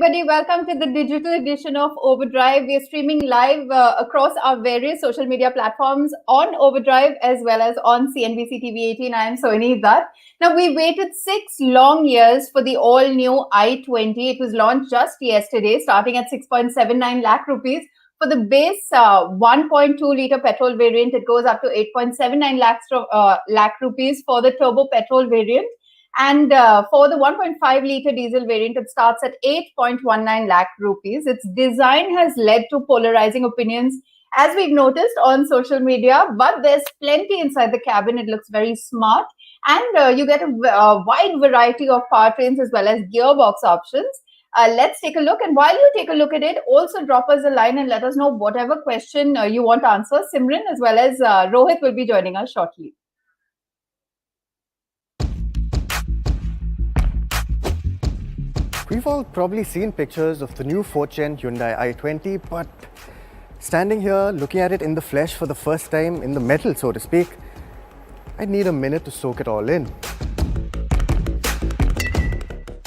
everybody. Welcome to the digital edition of Overdrive. We are streaming live across our various social media platforms on Overdrive as well as on CNBC TV 18. I am Sohini, Dutt. Now, we waited 6 long years for the all-new i20. It was launched just yesterday, starting at 6.79 lakh rupees. For the base 1.2-litre petrol variant, it goes up to 8.79 lakh rupees for the turbo petrol variant. And for the 1.5-litre diesel variant, it starts at 8.19 lakh rupees. Its design has led to polarizing opinions, as we've noticed on social media, but there's plenty inside the cabin. It looks very smart, and you get a wide variety of powertrains as well as gearbox options. Let's take a look. And while you take a look at it, also drop us a line and let us know whatever question you want to answer. Simran as well as Rohit will be joining us shortly. We've all probably seen pictures of the new 4th Gen Hyundai i20, but standing here looking at it in the flesh for the first time, in the metal so to speak, I need a minute to soak it all in.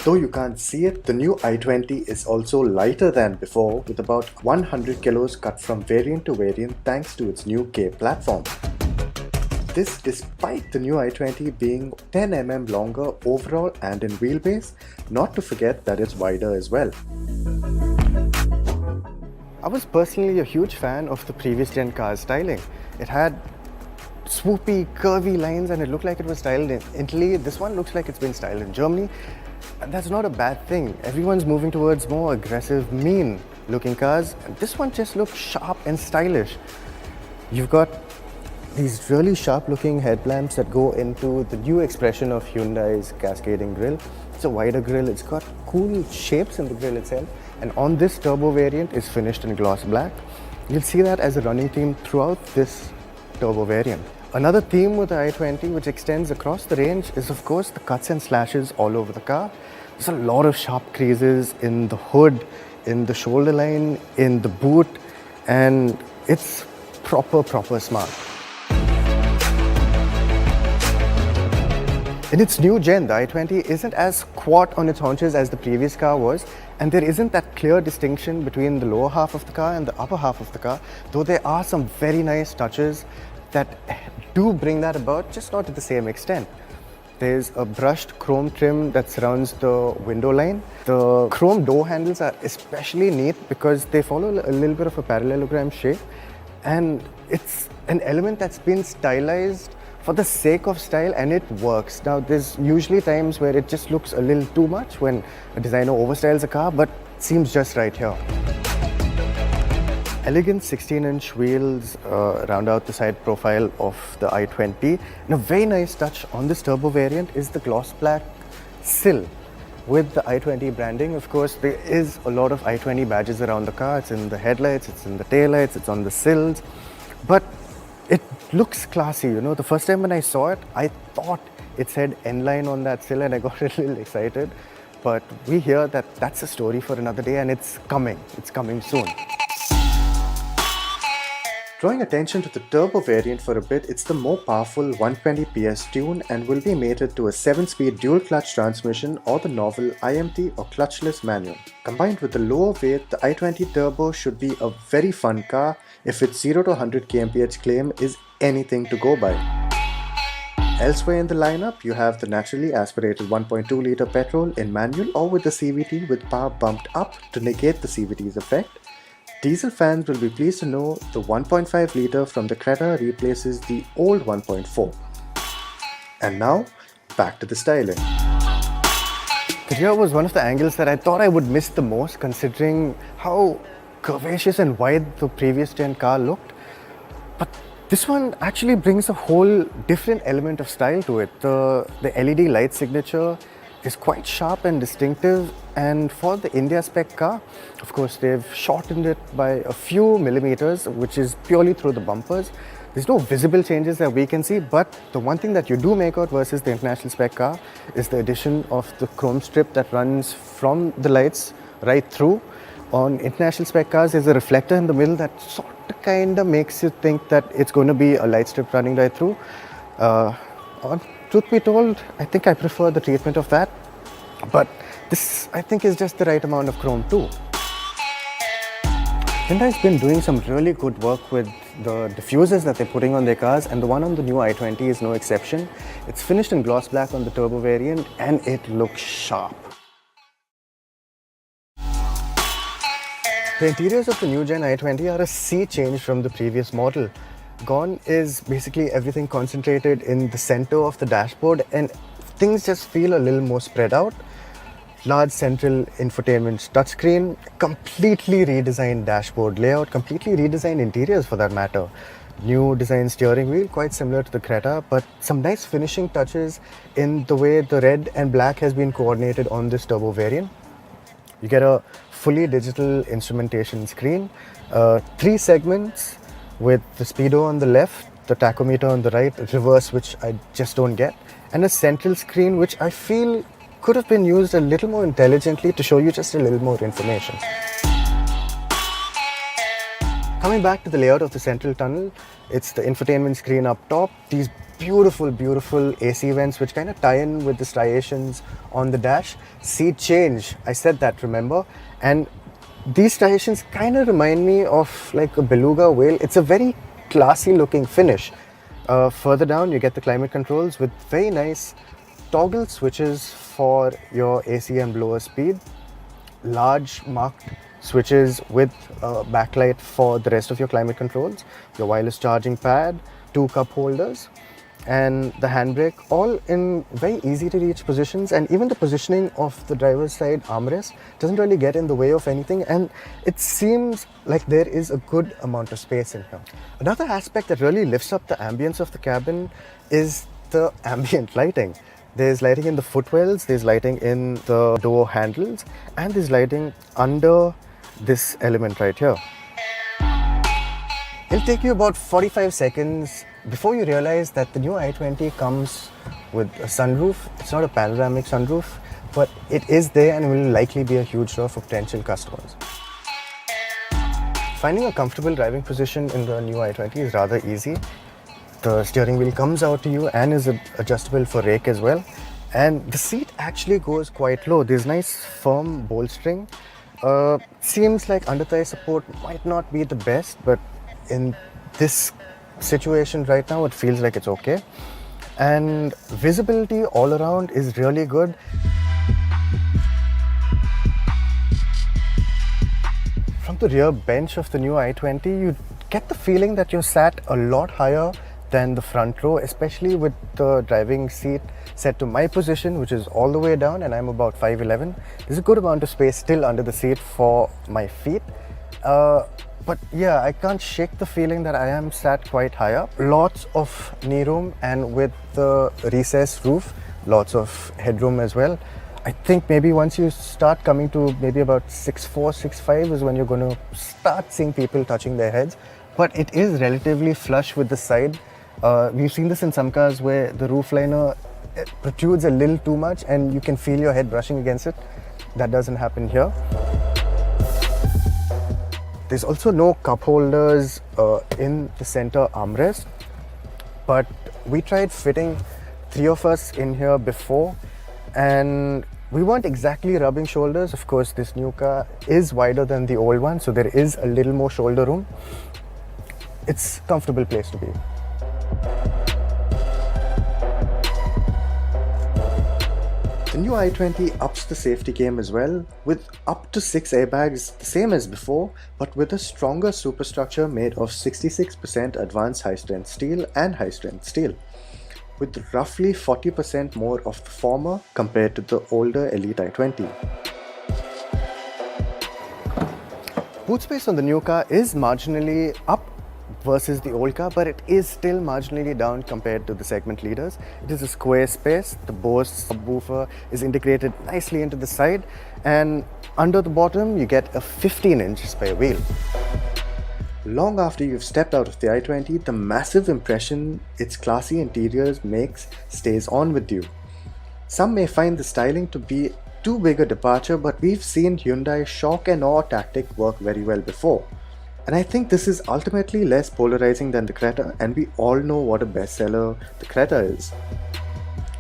Though you can't see it, the new i20 is also lighter than before, with about 100 kilos cut from variant to variant thanks to its new K platform. This despite the new i20 being 10 mm longer overall and in wheelbase, not to forget that it's wider as well. I was personally a huge fan of the previous gen car's styling. It had swoopy, curvy lines and it looked like it was styled in Italy. This one looks like it's been styled in Germany. And that's not a bad thing. Everyone's moving towards more aggressive, mean looking cars. And this one just looks sharp and stylish. You've got these really sharp looking headlamps that go into the new expression of Hyundai's cascading grille. It's a wider grille, it's got cool shapes in the grille itself, and on this turbo variant is finished in gloss black. You'll see that as a running theme throughout this turbo variant. Another theme with the i20 which extends across the range is of course the cuts and slashes all over the car. There's a lot of sharp creases in the hood, in the shoulder line, in the boot, and it's proper smart. In its new gen, the i20 isn't as squat on its haunches as the previous car was, and there isn't that clear distinction between the lower half of the car and the upper half of the car, though there are some very nice touches that do bring that about, just not to the same extent. There's a brushed chrome trim that surrounds the window line. The chrome door handles are especially neat because they follow a little bit of a parallelogram shape, and it's an element that's been stylized for the sake of style, and it works. Now, there's usually times where it just looks a little too much when a designer overstyles a car, but it seems just right here. Elegant 16-inch wheels round out the side profile of the i20. And a very nice touch on this turbo variant is the gloss black sill with the i20 branding. Of course, there is a lot of i20 badges around the car. It's in the headlights, it's in the taillights, it's on the sills, but it looks classy. You know, the first time when I saw it, I thought it said N-line on that sill and I got a little excited. But we hear that that's a story for another day, and it's coming soon. Drawing attention to the turbo variant for a bit, it's the more powerful 120 PS tune and will be mated to a 7-speed dual clutch transmission or the novel IMT or clutchless manual. Combined with the lower weight, the i20 turbo should be a very fun car if its 0 to 100 kmph claim is anything to go by. Elsewhere in the lineup, you have the naturally aspirated 1.2-litre petrol in manual or with the CVT with power bumped up to negate the CVT's effect. Diesel fans will be pleased to know the 1.5-litre from the Creta replaces the old 1.4. And now, back to the styling. The rear was one of the angles that I thought I would miss the most, considering how curvaceous and wide the previous gen car looked. But this one actually brings a whole different element of style to it. The LED light signature is quite sharp and distinctive, and for the India spec car, of course, they've shortened it by a few millimeters, which is purely through the bumpers. There's no visible changes that we can see, but the one thing that you do make out versus the international spec car is the addition of the chrome strip that runs from the lights right through. On international spec cars, there's a reflector in the middle that sort of kind of makes you think that it's going to be a light strip running right through. Truth be told, I think I prefer the treatment of that. But This, I think, is just the right amount of chrome too. Hyundai's been doing some really good work with the diffusers that they're putting on their cars, and the one on the new i20 is no exception. It's finished in gloss black on the turbo variant and it looks sharp. The interiors of the new gen i20 are a sea change from the previous model. Gone is basically everything concentrated in the center of the dashboard, and things just feel a little more spread out. Large central infotainment touchscreen, completely redesigned dashboard layout, completely redesigned interiors for that matter. New design steering wheel, quite similar to the Creta, but some nice finishing touches in the way the red and black has been coordinated on this turbo variant. You get a fully digital instrumentation screen, 3 segments with the speedo on the left, the tachometer on the right, reverse, which I just don't get, and a central screen which I feel could have been used a little more intelligently to show you just a little more information. Coming back to the layout of the central tunnel, it's the infotainment screen up top, these beautiful AC vents which kind of tie in with the striations on the dash. Seat change, I said that, remember? And these striations kind of remind me of like a beluga whale. It's a very classy looking finish. Further down you get the climate controls with very nice toggle switches for your AC and blower speed, large marked switches with backlight for the rest of your climate controls, your wireless charging pad, 2 cup holders, and the handbrake, all in very easy to reach positions, and even the positioning of the driver's side armrest doesn't really get in the way of anything, and it seems like there is a good amount of space in here. Another aspect that really lifts up the ambience of the cabin is the ambient lighting. There's lighting in the footwells, there's lighting in the door handles, and there's lighting under this element right here. It'll take you about 45 seconds before you realize that the new i20 comes with a sunroof. It's not a panoramic sunroof, but it is there and will likely be a huge draw for potential customers. Finding a comfortable driving position in the new i20 is rather easy. The steering wheel comes out to you and is adjustable for rake as well. And the seat actually goes quite low. There's nice firm bolstering. Seems like under thigh support might not be the best, but in this situation right now it feels like it's okay. And visibility all around is really good. From the rear bench of the new i20, you get the feeling that you're sat a lot higher than the front row, especially with the driving seat set to my position, which is all the way down, and I'm about 5'11". There's a good amount of space still under the seat for my feet. But yeah, I can't shake the feeling that I am sat quite high up. Lots of knee room, and with the recessed roof, lots of headroom as well. I think maybe once you start coming to maybe about 6'4", 6'5" is when you're going to start seeing people touching their heads. But it is relatively flush with the side. We've seen this in some cars where the roof liner protrudes a little too much and you can feel your head brushing against it. That doesn't happen here. There's also no cup holders in the center armrest, but we tried fitting 3 of us in here before and we weren't exactly rubbing shoulders. Of course, this new car is wider than the old one, so there is a little more shoulder room. It's a comfortable place to be. The new i20 ups the safety game as well, with up to 6 airbags, the same as before, but with a stronger superstructure made of 66% advanced high-strength steel and high-strength steel, with roughly 40% more of the former compared to the older Elite i20. Boot space on the new car is marginally up versus the old car, but it is still marginally down compared to the segment leaders. It is a square space. The Bose subwoofer is integrated nicely into the side, and under the bottom you get a 15-inch spare wheel. Long after you've stepped out of the i20, the massive impression its classy interiors makes stays on with you. Some may find the styling to be too big a departure, but we've seen Hyundai shock and awe tactic work very well before. And I think this is ultimately less polarizing than the Creta, and we all know what a bestseller the Creta is.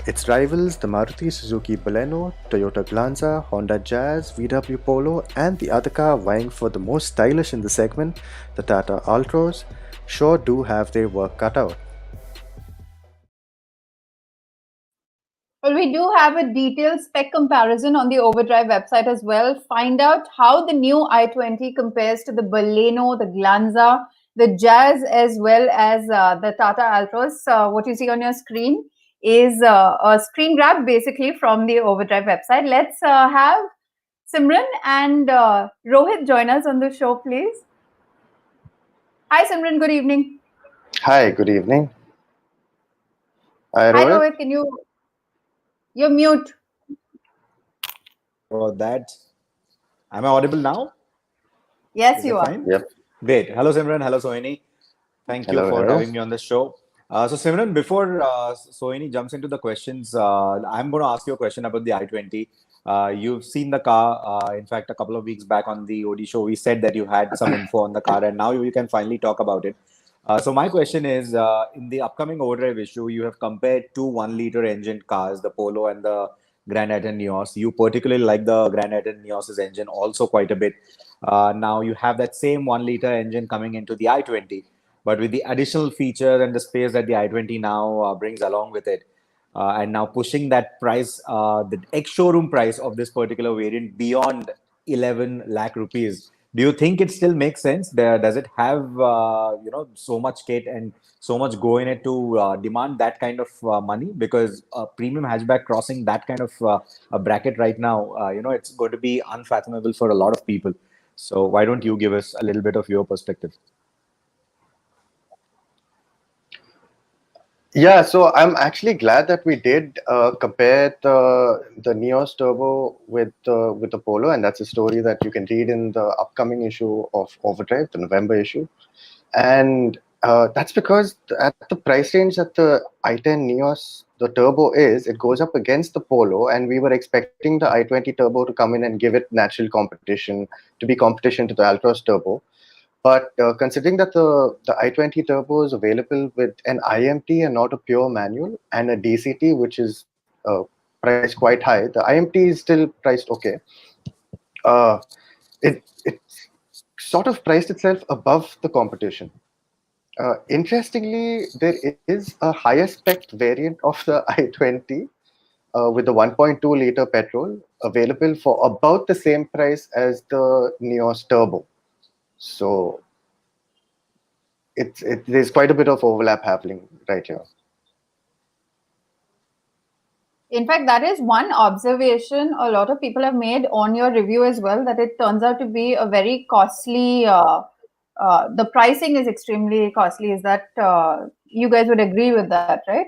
Its rivals, the Maruti Suzuki Baleno, Toyota Glanza, Honda Jazz, VW Polo, and the other car vying for the most stylish in the segment, the Tata Altroz, sure do have their work cut out. Well, we do have a detailed spec comparison on the Overdrive website as well. Find out how the new i20 compares to the Baleno, the Glanza, the Jazz, as well as the Tata Altroz. What you see on your screen is a screen grab basically from the Overdrive website. Let's have Simran and Rohit join us on the show, please. Hi, Simran. Good evening. Hi, good evening. Hi, Hi, Rohit. Rohit. You're mute. About that. Am I audible now? Yes, Is you it are. fine? Yep. Great. Hello, Simran. Hello, Sohini. Thank you Hello, for hello. having me on the show. So, Simran, before Sohini jumps into the questions, I'm going to ask you a question about the i20. You've seen the car. In fact, a couple of weeks back on the OD show, we said that you had some info on the car, and now you can finally talk about it. So, my question is, in the upcoming overdrive issue, you have compared two 1-liter engine cars, the Polo and the Grand Iton Neos. You particularly like the Grand Iton Neos's engine also quite a bit. Now you have that same 1-liter engine coming into the i20, but with the additional feature and the space that the i20 now brings along with it, and now pushing that price, the ex-showroom price of this particular variant beyond 11 lakh rupees. Do you think it still makes sense? Does it have so much kit and so much go in it to demand that kind of money? Because premium hatchback crossing that kind of a bracket right now, it's going to be unfathomable for a lot of people. So why don't you give us a little bit of your perspective? Yeah, so I'm actually glad that we did compare the Neos Turbo with the Polo, and that's a story that you can read in the upcoming issue of Overdrive, the November issue. And that's because at the price range that the i10 Neos, the Turbo is, it goes up against the Polo, and we were expecting the i20 Turbo to come in and give it natural competition, to be competition to the Altroz Turbo. But considering that the i20 Turbo is available with an IMT and not a pure manual, and a DCT, which is priced quite high, the IMT is still priced okay. Uh, it sort of priced itself above the competition. Interestingly, there is a higher spec variant of the i20 with the 1.2 liter petrol available for about the same price as the Neos Turbo. So there's quite a bit of overlap happening right here. In fact, that is one observation a lot of people have made on your review as well, that it turns out to be a very costly, the pricing is extremely costly. Is that you guys would agree with that, right?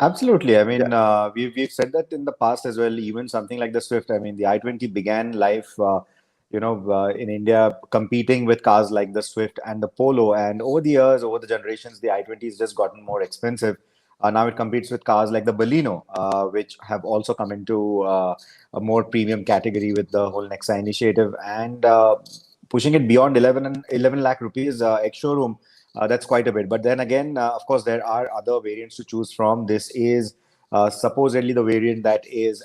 Absolutely. I mean, Yeah. we've said that in the past as well. Even something like the Swift. I mean, the i20 began life, in India, competing with cars like the Swift and the Polo. And over the years, over the generations, the i20 has just gotten more expensive. Now it competes with cars like the Baleno, which have also come into a more premium category with the whole Nexa initiative and pushing it beyond 11 lakh rupees ex-showroom. That's quite a bit. But then again, of course, there are other variants to choose from. This is supposedly the variant that is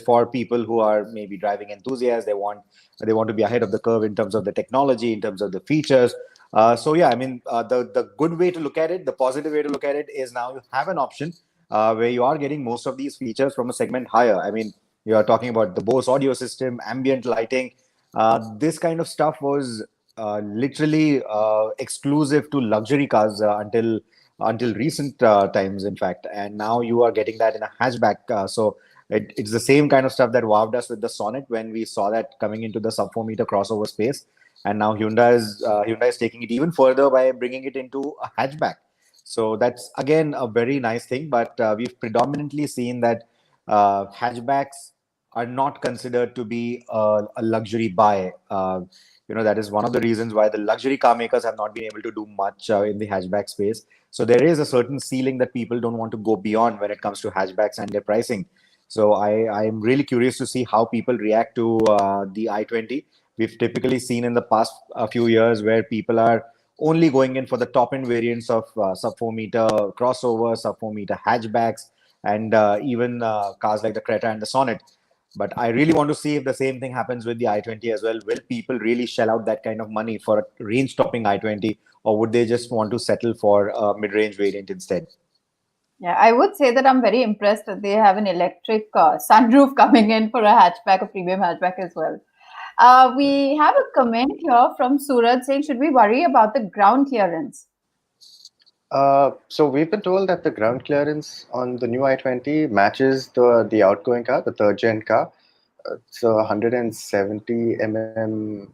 for people who are maybe driving enthusiasts. They want to be ahead of the curve in terms of the technology, in terms of the features. So yeah, I mean, the good way to look at it, the positive way to look at it, is now you have an option where you are getting most of these features from a segment higher. I mean, you are talking about the Bose audio system, ambient lighting. This kind of stuff was literally exclusive to luxury cars until recent times, in fact. And now you are getting that in a hatchback. So it's the same kind of stuff that wowed us with the Sonnet when we saw that coming into the sub 4 meter crossover space. And now Hyundai is taking it even further by bringing it into a hatchback. So that's again a very nice thing. But we've predominantly seen that hatchbacks are not considered to be a luxury buy. That is one of the reasons why the luxury car makers have not been able to do much in the hatchback space. So there is a certain ceiling that people don't want to go beyond when it comes to hatchbacks and their pricing. So I'm really curious to see how people react to the i20. We've typically seen in the past a few years where people are only going in for the top end variants of sub 4 meter crossovers, sub 4 meter hatchbacks, and even cars like the Creta and the Sonnet. But I really want to see if the same thing happens with the i20 as well. Will people really shell out that kind of money for a range topping i20, or would they just want to settle for a mid range variant instead? Yeah, I would say that I'm very impressed that they have an electric sunroof coming in for a hatchback, a premium hatchback as well. We have a comment here from Suraj saying, should we worry about the ground clearance? So we've been told that the ground clearance on the new i20 matches the outgoing car, the third gen car. It's 170 mm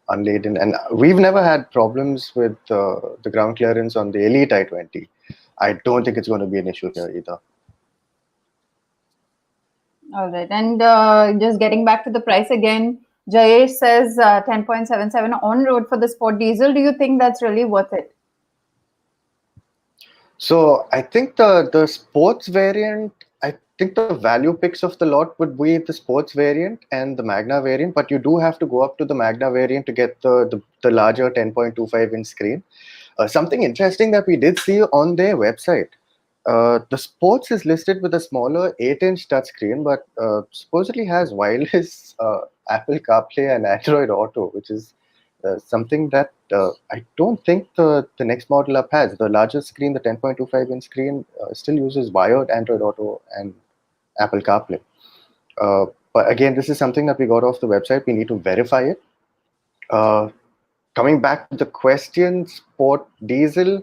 unladen, and we've never had problems with the ground clearance on the Elite i20. I don't think it's going to be an issue here either. All right, and just getting back to the price again, Jayesh says 10.77 on road for the sport diesel. Do you think that's really worth it? So I think the sports variant, I think the value picks of the lot would be the sports variant and the Magna variant, but you do have to go up to the Magna variant to get the larger 10.25-inch screen. Something interesting that we did see on their website, the sports is listed with a smaller 8-inch touchscreen, but supposedly has wireless Apple CarPlay and Android Auto, which is something that I don't think the next model up has. The largest screen, the 10.25-inch screen, still uses wired Android Auto and Apple CarPlay. But again, this is something that we got off the website. We need to verify it. Coming back to the question, sport diesel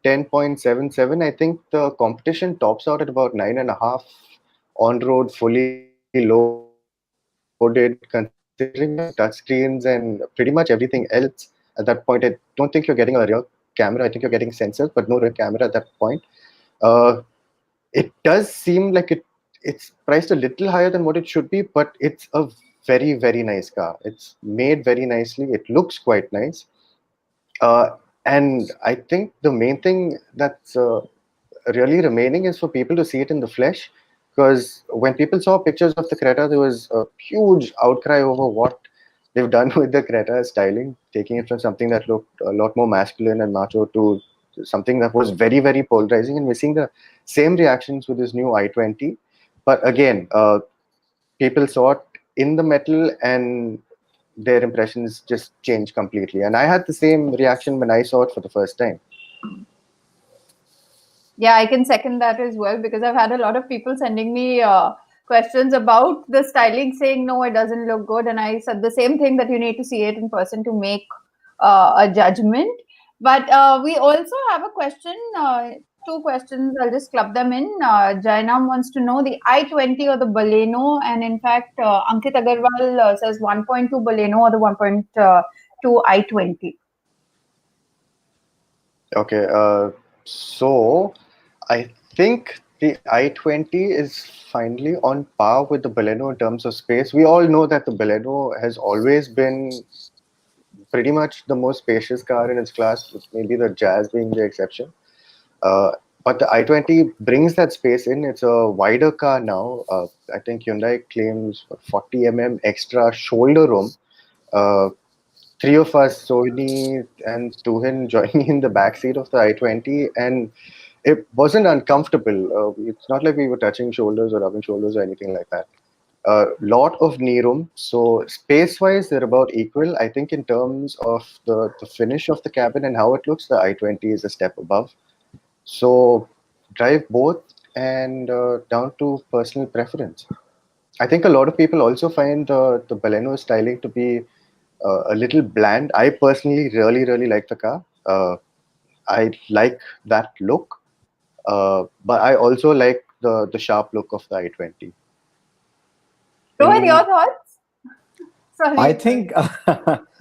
10.77, I think the competition tops out at about 9.5 on road, fully loaded, considering touchscreens and pretty much everything else. At that point, I don't think you're getting a rear camera. I think you're getting sensors, but no rear camera at that point. It does seem like it's priced a little higher than what it should be, but it's a very, very nice car. It's made very nicely. It looks quite nice. And I think the main thing that's really remaining is for people to see it in the flesh. Because when people saw pictures of the Creta, there was a huge outcry over what they've done with the Creta styling, taking it from something that looked a lot more masculine and macho to something that was very, very polarizing. And we're seeing the same reactions with this new i20. But again, people saw it in the metal and their impressions just changed completely. And I had the same reaction when I saw it for the first time. Yeah, I can second that as well, because I've had a lot of people sending me questions about the styling, saying, no, it doesn't look good. And I said the same thing, that you need to see it in person to make a judgment. But we also have a question, two questions. I'll just club them in. Jainam wants to know the i20 or the Baleno. And in fact, Ankit Agarwal says 1.2 Baleno or the 1.2 i20. Okay, so I think the i20 is finally on par with the Baleno in terms of space. We all know that the Baleno has always been pretty much the most spacious car in its class, with maybe the Jazz being the exception. But the i20 brings that space in. It's a wider car now. I think Hyundai claims 40 mm extra shoulder room. Three of us, Sohini and Tuhin, joined me in the back seat of the i20, and it wasn't uncomfortable. It's not like we were touching shoulders or rubbing shoulders or anything like that. A lot of knee room. So space-wise, they're about equal. I think in terms of the finish of the cabin and how it looks, the i20 is a step above. So drive both and down to personal preference. I think a lot of people also find the Baleno styling to be a little bland. I personally really, really like the car. I like that look, but I also like the sharp look of the i20. Rohit, your thoughts? Sorry. I think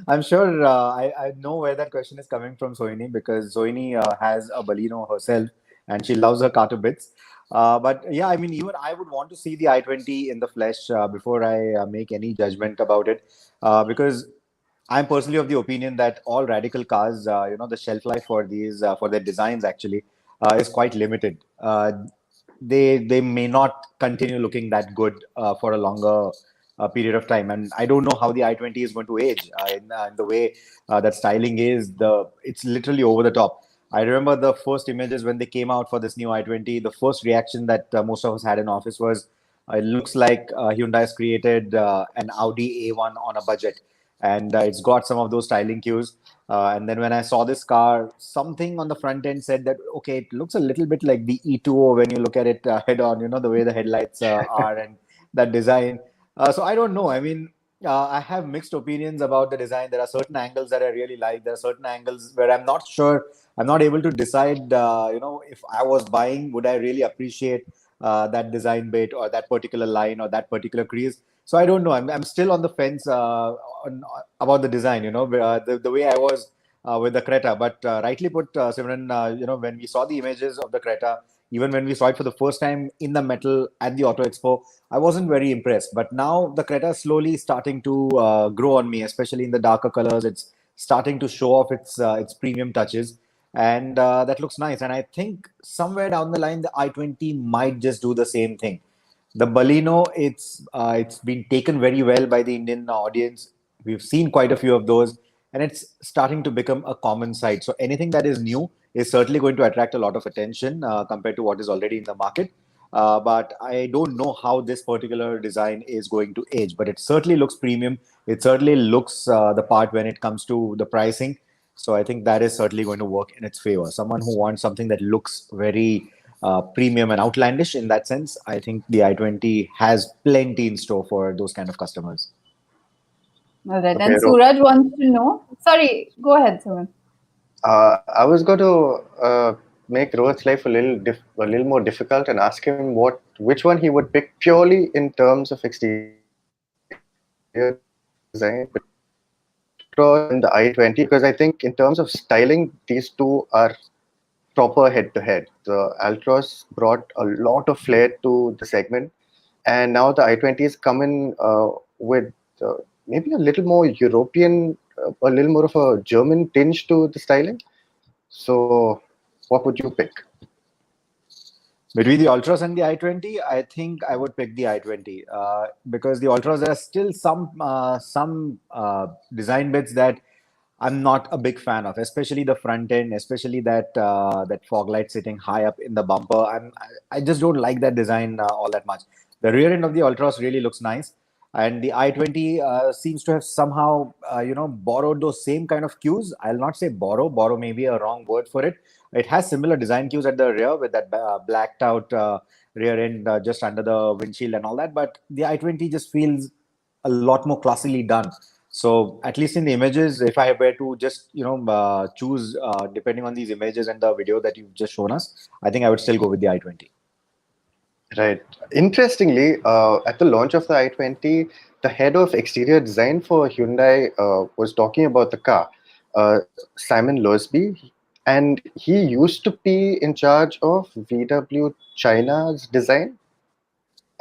I'm sure I know where that question is coming from, Sohini, because Sohini has a Baleno herself and she loves her car to bits. But yeah, I mean, even I would want to see the i20 in the flesh before I make any judgment about it, because I'm personally of the opinion that all radical cars, the shelf life for these for their designs actually is quite limited. They may not continue looking that good for a longer period of time. And I don't know how the i20 is going to age in the way that styling is. It's literally over the top. I remember the first images when they came out for this new i20. The first reaction that most of us had in office was, it looks like Hyundai's created an Audi A1 on a budget, and it's got some of those styling cues. And then when I saw this car, something on the front end said that, okay, it looks a little bit like the E2O when you look at it head on, the way the headlights are and that design. So I don't know. I mean, I have mixed opinions about the design. There are certain angles that I really like. There are certain angles where I'm not sure. I'm not able to decide, if I was buying, would I really appreciate that design bit or that particular line or that particular crease. So I don't know. I'm still on the fence about the design, the way I was with the Creta. But rightly put, Simran, when we saw the images of the Creta, even when we saw it for the first time in the metal at the Auto Expo, I wasn't very impressed. But now the Creta is slowly starting to grow on me, especially in the darker colors. It's starting to show off its premium touches. And that looks nice. And I think somewhere down the line, the i20 might just do the same thing. The Baleno, it's been taken very well by the Indian audience. We've seen quite a few of those, and it's starting to become a common sight. So anything that is new is certainly going to attract a lot of attention compared to what is already in the market. But I don't know how this particular design is going to age, but it certainly looks premium. It certainly looks the part when it comes to the pricing. So I think that is certainly going to work in its favor. Someone who wants something that looks very premium and outlandish in that sense, I think the i20 has plenty in store for those kind of customers. All right. Okay, And Suraj wants to know. Sorry, go ahead, Simran. I was going to make Rohit's life a little more difficult and ask him which one he would pick purely in terms of exterior design, Altroz and the i20, because I think in terms of styling, these two are proper head-to-head. The Altroz brought a lot of flair to the segment, and now the i20 is coming with maybe a little more European, a little more of a German tinge to the styling. So, what would you pick? Between the Ultras and the i20, I think I would pick the i20 because the Ultras, there are still some design bits that I'm not a big fan of, especially the front end, especially that fog light sitting high up in the bumper. I just don't like that design all that much. The rear end of the Ultras really looks nice, and the i20 seems to have somehow borrowed those same kind of cues. I'll not say borrow may be a wrong word for it. It has similar design cues at the rear with that blacked out rear end just under the windshield and all that, but the i20 just feels a lot more classily done. So at least in the images, if I were to just choose depending on these images and the video that you've just shown us, I think I would still go with the i20. Right. Interestingly, at the launch of the i20, the head of exterior design for Hyundai was talking about the car, Simon Losby, and he used to be in charge of VW China's design.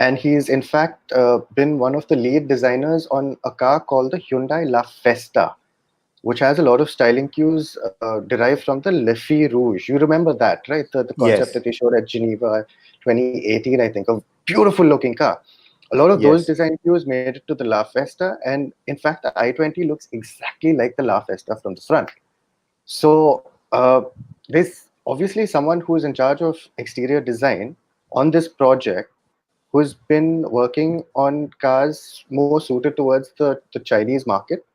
And he's in fact been one of the lead designers on a car called the Hyundai La Festa, which has a lot of styling cues derived from the Le Fille Rouge. You remember that, right? The concept Yes. that they showed at Geneva 2018, I think. A beautiful looking car. A lot of those Yes. design cues made it to the La Festa. And in fact, the i20 looks exactly like the La Festa from the front. So there's obviously someone who is in charge of exterior design on this project who's been working on cars more suited towards the Chinese market.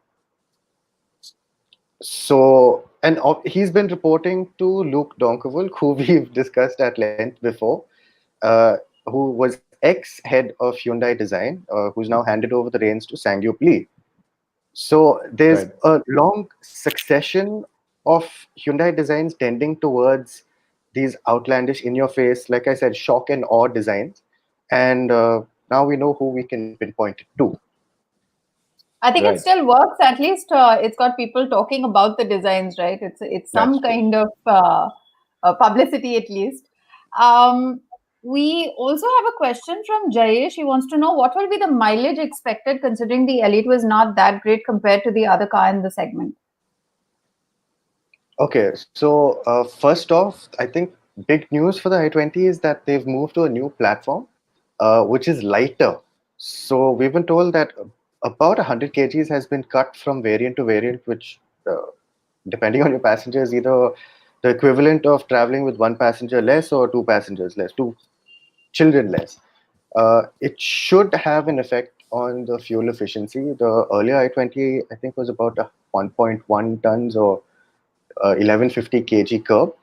So, and he's been reporting to Luke Donkeville, who we've discussed at length before, who was ex-head of Hyundai Design, who's now handed over the reins to Sang-Yup Lee. So there's Right. a long succession of Hyundai designs tending towards these outlandish, in-your-face, like I said, shock and awe designs. And now we know who we can pinpoint it to. I think it Right. still works. At least it's got people talking about the designs, right? It's some That's true. kind of publicity, at least. We also have a question from Jayesh. He wants to know what will be the mileage expected, considering the Elite was not that great compared to the other car in the segment. Okay, so first off, I think big news for the i20 is that they've moved to a new platform, which is lighter So we've been told that about 100 kgs has been cut from variant to variant, which, depending on your passenger, is either the equivalent of traveling with one passenger less or two passengers less, two children less. It should have an effect on the fuel efficiency. The earlier i20, I think, was about 1.1 tons or 1150 kg curb.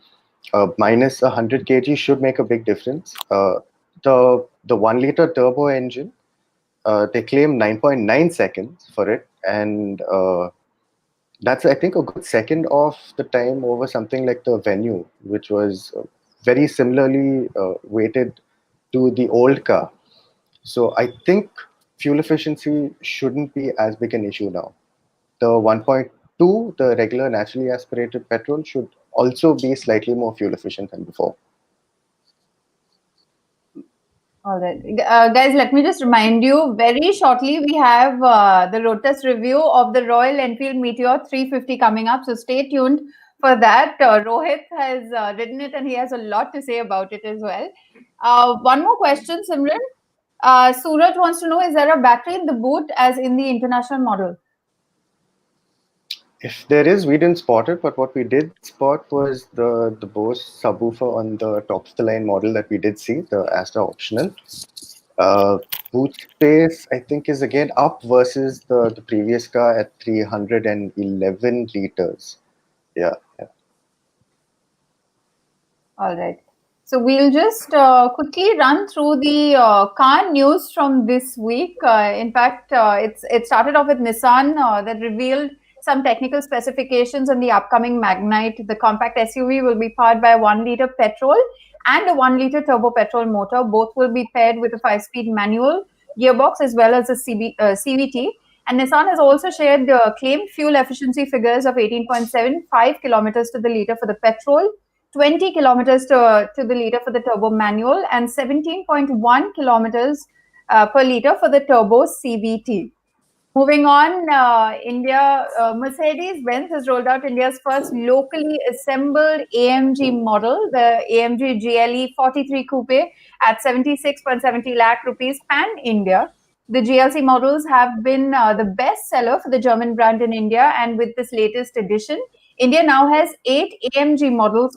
Minus 100 kg should make a big difference. The 1 liter turbo engine, they claim 9.9 seconds for it, and that's, I think, a good second of the time over something like the Venue, which was very similarly weighted to the old car. So I think fuel efficiency shouldn't be as big an issue now. The 1.2, the regular naturally aspirated petrol, should also be slightly more fuel efficient than before. All right. Guys, let me just remind you, very shortly we have the road test review of the Royal Enfield Meteor 350 coming up. So stay tuned for that. Rohit has written it and he has a lot to say about it as well. One more question, Simran. Suraj wants to know, is there a battery in the boot as in the international model? If there is, we didn't spot it, but what we did spot was the Bose subwoofer on the top of the line model that we did see, the Astra optional. Boot space, I think, is again up versus the previous car at 311 liters. Yeah. All right. So we'll just quickly run through the car news from this week. In fact, it started off with Nissan that revealed some technical specifications on the upcoming Magnite. The compact SUV will be powered by a 1-liter petrol and a 1-liter turbo petrol motor. Both will be paired with a 5-speed manual gearbox as well as a CVT. And Nissan has also shared claimed fuel efficiency figures of 18.75 kilometers to the liter for the petrol, 20 kilometers to the liter for the turbo manual, and 17.1 kilometers per liter for the turbo CVT. Moving on, Mercedes-Benz has rolled out India's first locally assembled AMG model, the AMG GLE 43 Coupe at 76.70 lakh rupees pan-India. The GLC models have been the best seller for the German brand in India, and with this latest edition, India now has 8 AMG models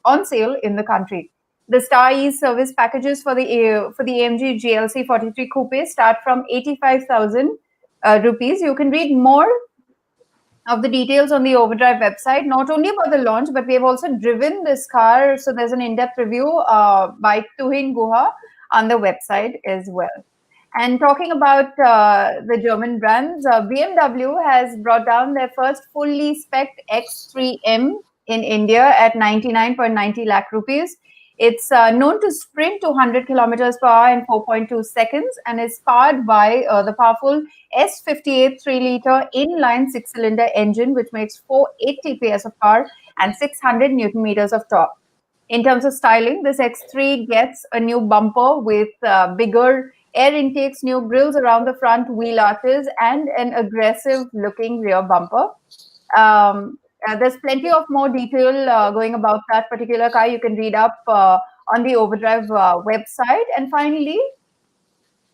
on sale in the country. The Star Ease service packages for the AMG GLC 43 Coupe start from 85,000 rupees. You can read more of the details on the Overdrive website, not only about the launch, but we have also driven this car. So there's an in-depth review by Tuhin Guha on the website as well. And talking about the German brands, BMW has brought down their first fully spec'd X3M in India at 99.90 lakh rupees. It's known to sprint to 100 kilometers per hour in 4.2 seconds and is powered by the powerful S58 3-liter inline 6-cylinder engine, which makes 480 PS of power and 600 Newton meters of torque. In terms of styling, this X3 gets a new bumper with bigger air intakes, new grills around the front wheel arches, and an aggressive-looking rear bumper. There's plenty of more detail going about that particular car. You can read up on the Overdrive website. And finally,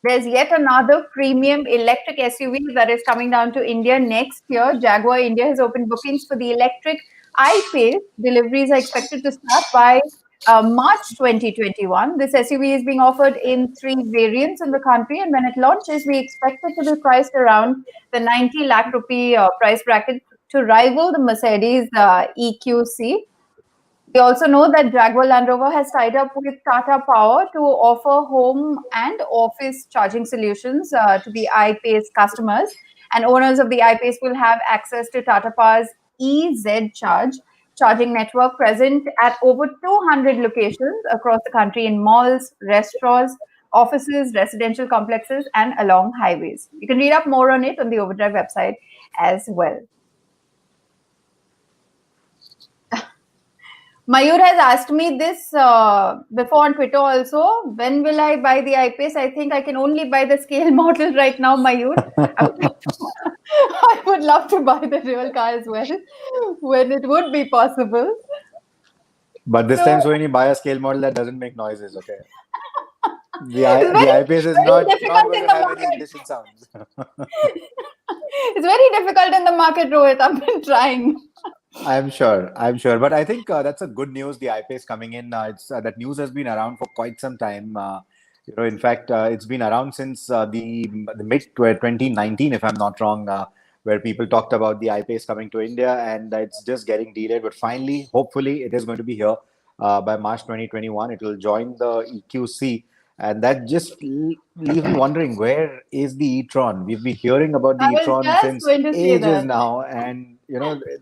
there's yet another premium electric SUV that is coming down to India next year. Jaguar India has opened bookings for the electric I-Pace. Deliveries are expected to start by March 2021. This SUV is being offered in 3 variants in the country, and when it launches, we expect it to be priced around the 90 lakh rupee price bracket to rival the Mercedes EQC. We also know that Jaguar Land Rover has tied up with Tata Power to offer home and office charging solutions to the I-Pace customers, and owners of the I-Pace will have access to Tata Power's EZ Charge charging network present at over 200 locations across the country in malls, restaurants, offices, residential complexes, and along highways. You can read up more on it on the Overdrive website as well. Mayur has asked me this before on Twitter also. When will I buy the I-Pace? I think I can only buy the scale model right now, Mayur. I would love to buy the real car as well when it would be possible. But this time, so when you buy a scale model that doesn't make noises, okay? The I-Pace is very not difficult going in to the have any market. ignition sounds. It's very difficult in the market, Rohit. I've been trying. I'm sure. I'm sure. But I think that's a good news. The I-Pace coming in. It's that news has been around for quite some time. In fact, it's been around since the mid 2019, if I'm not wrong, where people talked about the I-Pace coming to India, and it's just getting delayed. But finally, hopefully, it is going to be here by March 2021. It will join the EQC. And that just leaves me wondering, where is the e-tron? We've been hearing about the I was e-tron just since going to say ages that. now, and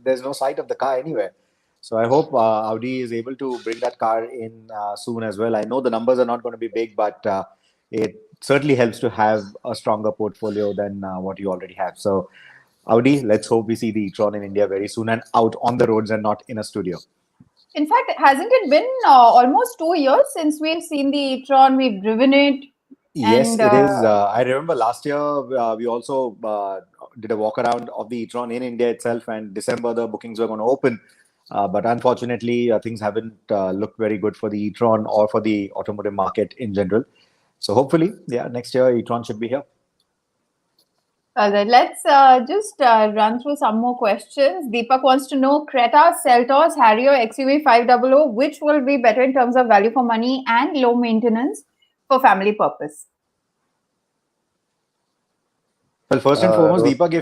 there's no sight of the car anywhere. So I hope Audi is able to bring that car in soon as well. I know the numbers are not going to be big, but it certainly helps to have a stronger portfolio than what you already have. So Audi, let's hope we see the e-tron in India very soon and out on the roads and not in a studio. In fact, hasn't it been almost 2 years since we've seen the e-tron? We've driven it. Yes, And it is. I remember last year we also did a walk around of the e-tron in India itself, and December the bookings were going to open. But unfortunately, things haven't looked very good for the e-tron or for the automotive market in general. So hopefully, yeah, next year e-tron should be here. let's just run through some more questions. Deepak wants to know Creta, Seltos, Harrier, XUV 500, which will be better in terms of value for money and low maintenance for family purpose? Well, first and foremost, Rohit, Deepak,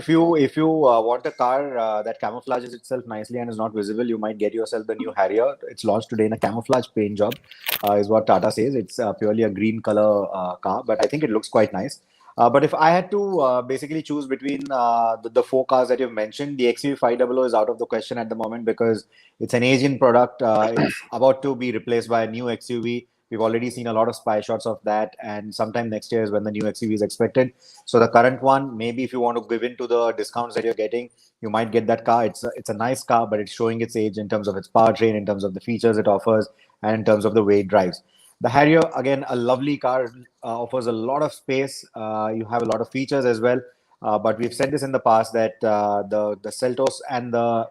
if you want a car that camouflages itself nicely and is not visible, you might get yourself the new Harrier. It's launched today in a camouflage paint job, is what Tata says. It's purely a green color car, but I think it looks quite nice. But if I had to basically choose between the four cars that you've mentioned, the XUV 500 is out of the question at the moment because it's an Asian product. It's about to be replaced by a new XUV. We've already seen a lot of spy shots of that, and sometime next year is when the new XUV is expected. So the current one, maybe if you want to give in to the discounts that you're getting, you might get that car. It's a nice car, but it's showing its age in terms of its powertrain, in terms of the features it offers, and in terms of the way it drives. The Harrier, again, a lovely car, offers a lot of space. You have a lot of features as well. But we've said this in the past that the Seltos and the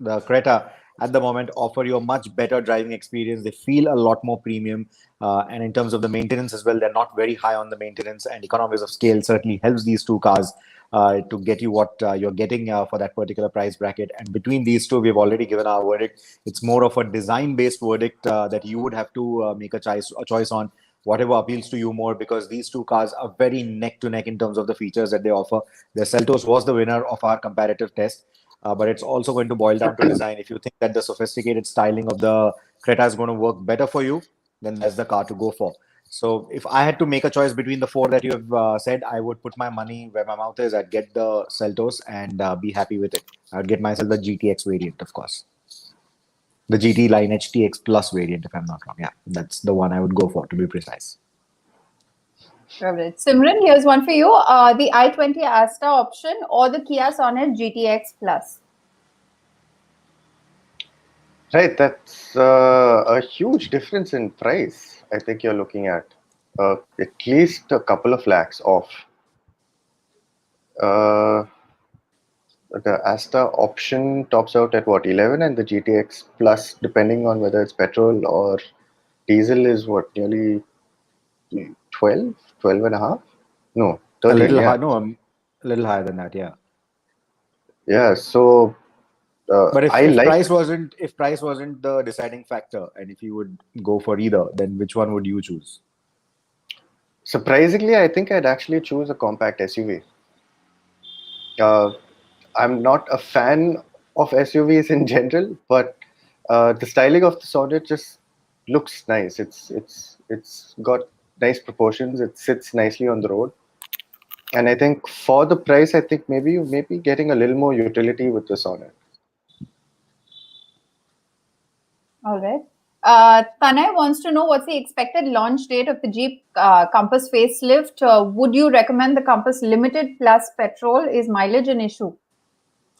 Creta at the moment offer you a much better driving experience. They feel a lot more premium. And in terms of the maintenance as well, they're not very high on the maintenance, and economies of scale certainly helps these two cars to get you what you're getting for that particular price bracket. And between these two, we've already given our verdict. It's more of a design-based verdict that you would have to make a choice on whatever appeals to you more, because these two cars are very neck to neck in terms of the features that they offer. The Seltos was the winner of our comparative test. But it's also going to boil down to design. If you think that the sophisticated styling of the Creta is going to work better for you, then that's the car to go for. So if I had to make a choice between the four that you have said, I would put my money where my mouth is. I'd get the Seltos and be happy with it. I'd get myself the GTX variant, of course. The GT Line HTX Plus variant, if I'm not wrong. Yeah, that's the one I would go for, to be precise. Simran, here's one for you. The i20 Asta option or the Kia Sonet GTX Plus? right, that's a huge difference in price. I think you're looking at least a couple of lakhs off. The Asta option tops out at what, 11, and the GTX Plus, depending on whether it's petrol or diesel, is what, nearly 12 and a half? No, 13. A little yeah. high, no, a little higher than that, yeah. Yeah, so But if, I if like price wasn't the deciding factor, and if you would go for either, then which one would you choose? surprisingly, I think I'd actually choose a compact SUV. I'm not a fan of SUVs in general, but the styling of the Sonnet just looks nice. It's got nice proportions. It sits nicely on the road, and I think for the price, I think maybe you may be getting a little more utility with the Sonnet. All right. Tanay wants to know what's the expected launch date of the Jeep Compass facelift. Would you recommend the Compass Limited plus petrol? Is mileage an issue?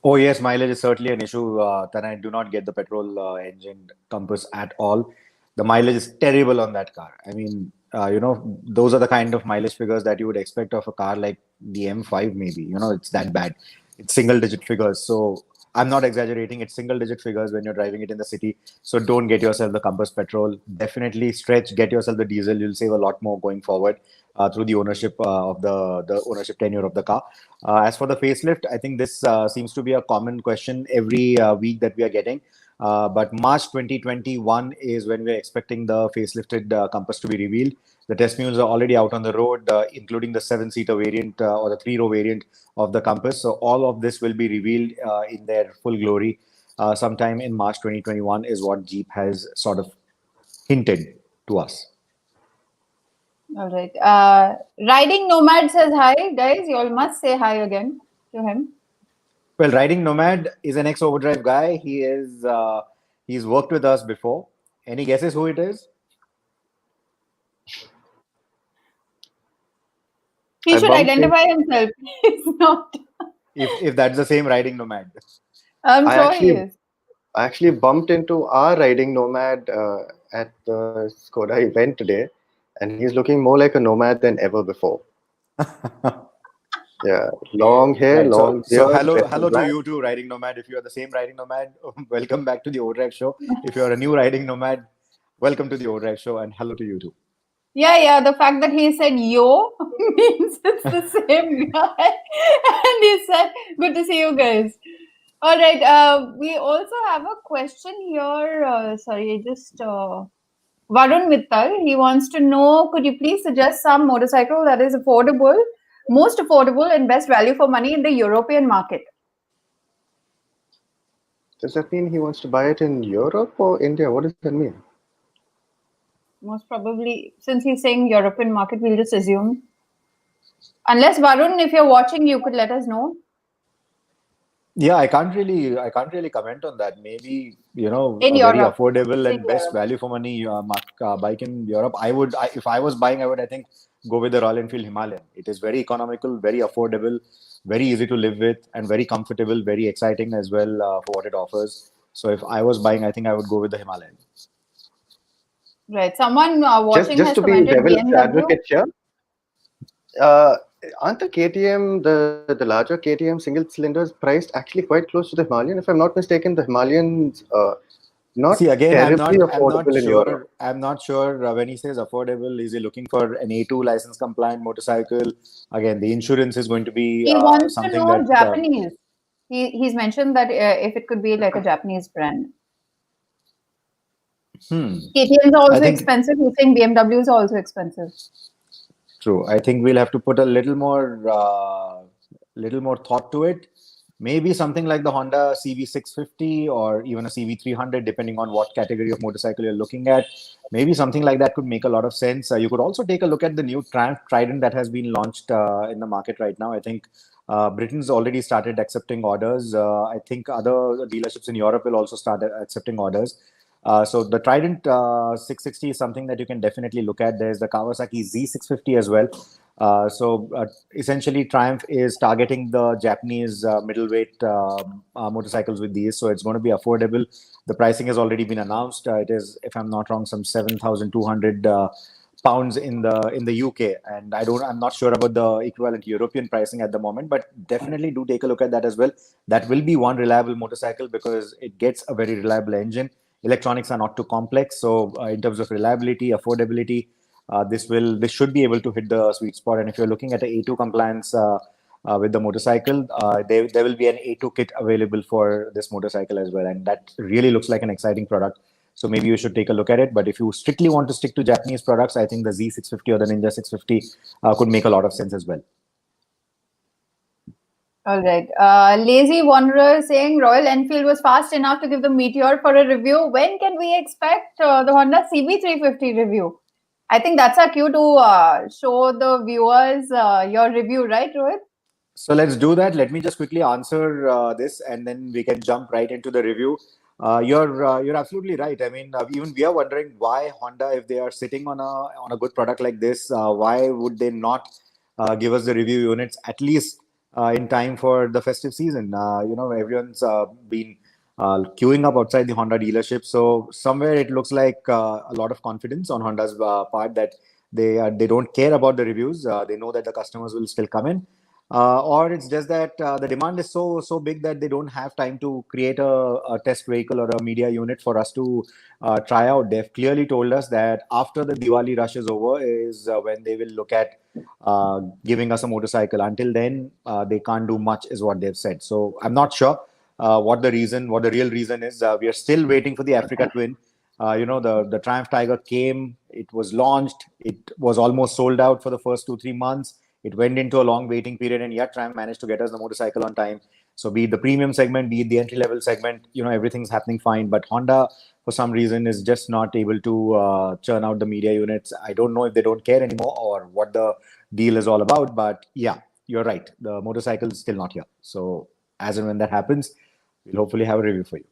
Oh yes, mileage is certainly an issue. Then I do not get the petrol engine Compass at all. The mileage is terrible on that car. I mean, those are the kind of mileage figures that you would expect of a car like the M5 maybe. It's that bad. It's single digit figures. So I'm not exaggerating. It's single-digit figures when you're driving it in the city. So don't get yourself the Compass petrol. Definitely stretch. Get yourself the diesel. You'll save a lot more going forward through the ownership of the ownership tenure of the car. As for the facelift, I think this seems to be a common question every week that we are getting. But March 2021 is when we're expecting the facelifted Compass to be revealed. The test mules are already out on the road, including the 7-seater variant or the 3-row variant of the Compass. So all of this will be revealed in their full glory sometime in March 2021 is what Jeep has sort of hinted to us. All right. Riding Nomad says hi, guys. You all must say hi again to him. Well, Riding Nomad is an ex-Overdrive guy. He's worked with us before. Any guesses who it is? He I should bumped identify himself. He's not. If that's the same Riding Nomad. I'm I sure he actually- is. I actually bumped into our riding nomad at the Skoda event today, and he's looking more like a nomad than ever before. Yeah, long hair, Right. long So beard, dressed in hello to black. you too, Riding Nomad. If you are the same Riding Nomad, welcome back to the Overdrive show. If you are a new Riding Nomad, welcome to the Overdrive show, and hello to you too. Yeah. The fact that he said yo means it's the same guy. And he said, good to see you guys. All right. We also have a question here. Sorry, just Varun Mittal. He wants to know, could you please suggest some motorcycle that is affordable, most affordable and best value for money in the European market? Does that mean he wants to buy it in Europe or India? What does that mean? Most probably, since he's saying European market, we'll just assume. Unless Varun, if you're watching, you could let us know. Yeah, I can't really comment on that. Maybe, you know, In a very Europe. affordable and In best Europe. value for money bike in Europe. If I was buying, I would, I think, go with the Royal Enfield Himalayan. It is very economical, very affordable, very easy to live with, and very comfortable, very exciting as well for what it offers. So if I was buying, I think I would go with the Himalayan. Right. Someone watching Just has to be commented devil's BMW. advocate here, aren't the KTM, the larger KTM single cylinders priced actually quite close to the Himalayan? If I'm not mistaken, the Himalayan's not See, again, terribly affordable in Europe. I'm not sure when he says affordable, is he looking for an A2 license compliant motorcycle? Again, the insurance is going to be He wants to something know that Japanese. He's mentioned that if it could be like a Japanese brand. KTMs are I also think- expensive. He's saying BMWs are also expensive. True. I think we'll have to put a little more thought to it. Maybe something like the Honda CV650 or even a CV300, depending on what category of motorcycle you're looking at. Maybe something like that could make a lot of sense. You could also take a look at the new Trident that has been launched in the market right now. I think Britain's already started accepting orders. I think other dealerships in Europe will also start accepting orders. So the Trident 660 is something that you can definitely look at. There's the Kawasaki Z650 as well. So essentially, Triumph is targeting the Japanese middleweight motorcycles with these. So it's going to be affordable. The pricing has already been announced. It is, if I'm not wrong, some 7,200 pounds in the UK, and I'm not sure about the equivalent European pricing at the moment, but definitely do take a look at that as well. That will be one reliable motorcycle because it gets a very reliable engine. Electronics are not too complex, so in terms of reliability, affordability, this should be able to hit the sweet spot. And if you're looking at the A2 compliance with the motorcycle, there will be an A2 kit available for this motorcycle as well, and that really looks like an exciting product. So maybe you should take a look at it. But if you strictly want to stick to Japanese products, I think the Z650 or the Ninja 650 could make a lot of sense as well. All right. Lazy Wanderer saying Royal Enfield was fast enough to give the Meteor for a review. When can we expect the Honda CB350 review? I think that's our cue to show the viewers your review, right, Rohit? So let's do that. Let me just quickly answer this, and then we can jump right into the review. You're absolutely right. I mean, even we are wondering why Honda, if they are sitting on a good product like this, why would they not give us the review units at least in time for the festive season? Everyone's been queuing up outside the Honda dealership. So somewhere it looks like a lot of confidence on Honda's part that they don't care about the reviews. They know that the customers will still come in. or it's just that the demand is so big that they don't have time to create a test vehicle or a media unit for us to try out. They've clearly told us that after the Diwali rush is over is when they will look at giving us a motorcycle. Until then, they can't do much, is what they've said. So I'm not sure what the real reason is. We are still waiting for the Africa Twin. The Triumph Tiger came, it was launched, it was almost sold out for the first 2-3 months. It went into a long waiting period, and yet Triumph managed to get us the motorcycle on time. So be it the premium segment, be it the entry level segment, everything's happening fine. But Honda, for some reason, is just not able to churn out the media units. I don't know if they don't care anymore or what the deal is all about. But yeah, you're right. The motorcycle is still not here. So as and when that happens, we'll hopefully have a review for you.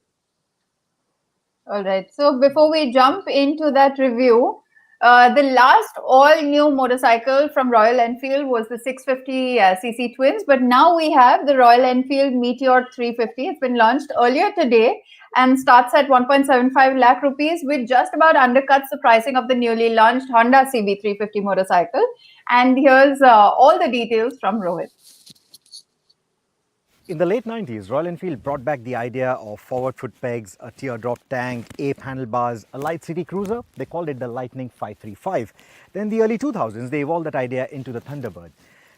All right. So before we jump into that review, the last all-new motorcycle from Royal Enfield was the 650cc twins, but now we have the Royal Enfield Meteor 350. It's been launched earlier today and starts at 1.75 lakh rupees, which just about undercuts the pricing of the newly launched Honda CB350 motorcycle. And here's all the details from Rohit. In the late 90s, Royal Enfield brought back the idea of forward foot pegs, a teardrop tank, ape handlebars, a light city cruiser. They called it the Lightning 535. Then in the early 2000s, they evolved that idea into the Thunderbird.